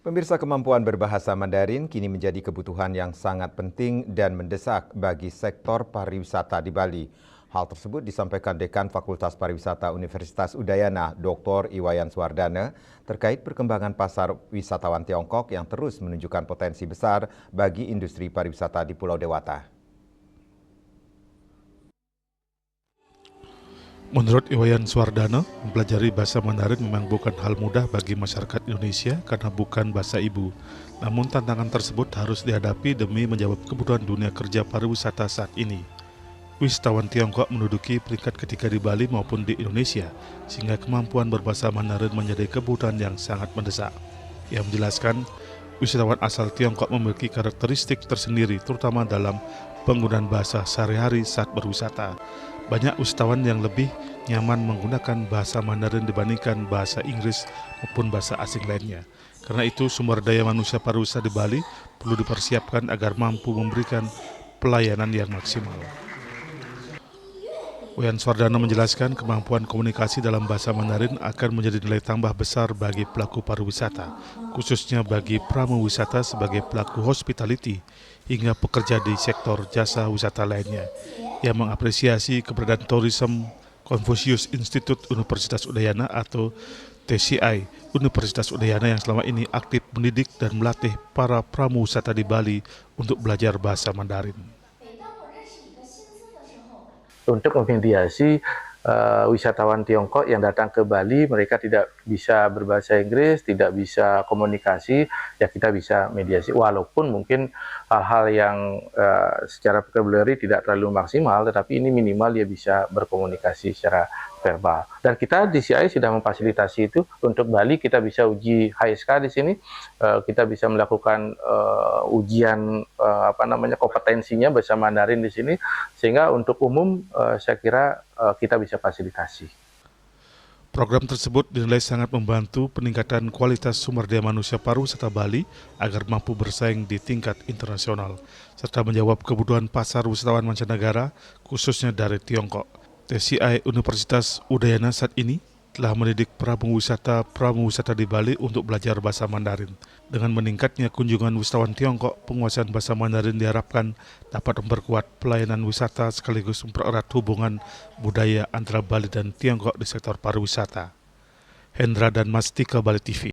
Pemirsa, kemampuan berbahasa Mandarin kini menjadi kebutuhan yang sangat penting dan mendesak bagi sektor pariwisata di Bali. Hal tersebut disampaikan Dekan Fakultas Pariwisata Universitas Udayana, Dr. Iwayan Suwardana, terkait perkembangan pasar wisatawan Tiongkok yang terus menunjukkan potensi besar bagi industri pariwisata di Pulau Dewata. Menurut Iwayan Suwardana, mempelajari bahasa Mandarin memang bukan hal mudah bagi masyarakat Indonesia karena bukan bahasa ibu. Namun tantangan tersebut harus dihadapi demi menjawab kebutuhan dunia kerja pariwisata saat ini. Wisatawan Tiongkok menduduki peringkat ketiga di Bali maupun di Indonesia, sehingga kemampuan berbahasa Mandarin menjadi kebutuhan yang sangat mendesak. Ia menjelaskan, wisatawan asal Tiongkok memiliki karakteristik tersendiri, terutama dalam penggunaan bahasa sehari-hari saat berwisata. Banyak wisatawan yang lebih nyaman menggunakan bahasa Mandarin dibandingkan bahasa Inggris maupun bahasa asing lainnya. Karena itu, sumber daya manusia pariwisata di Bali perlu dipersiapkan agar mampu memberikan pelayanan yang maksimal. Iwayan Suwardana menjelaskan kemampuan komunikasi dalam bahasa Mandarin akan menjadi nilai tambah besar bagi pelaku pariwisata, khususnya bagi pramu wisata sebagai pelaku hospitality hingga pekerja di sektor jasa wisata lainnya. Ia mengapresiasi keberadaan Tourism Confucius Institute Universitas Udayana atau TCI Universitas Udayana yang selama ini aktif mendidik dan melatih para pramu wisata di Bali untuk belajar bahasa Mandarin. Untuk memediasi wisatawan Tiongkok yang datang ke Bali, mereka tidak bisa berbahasa Inggris, tidak bisa komunikasi, ya kita bisa mediasi. Walaupun mungkin hal-hal yang secara vocabulary tidak terlalu maksimal, tetapi ini minimal dia bisa berkomunikasi secara verbal. Dan kita di CI sudah memfasilitasi itu. Untuk Bali kita bisa uji HSK di sini, kita bisa melakukan ujian kompetensinya bahasa Mandarin di sini, sehingga untuk umum saya kira kita bisa fasilitasi. Program tersebut dinilai sangat membantu peningkatan kualitas sumber daya manusia pariwisata Bali agar mampu bersaing di tingkat internasional, serta menjawab kebutuhan pasar wisatawan mancanegara, khususnya dari Tiongkok. TCI Universitas Udayana saat ini telah mendidik pramu wisata di Bali untuk belajar bahasa Mandarin. Dengan meningkatnya kunjungan wisatawan Tiongkok, penguasaan bahasa Mandarin diharapkan dapat memperkuat pelayanan wisata sekaligus mempererat hubungan budaya antara Bali dan Tiongkok di sektor pariwisata. Hendra dan Mastika, Bali TV.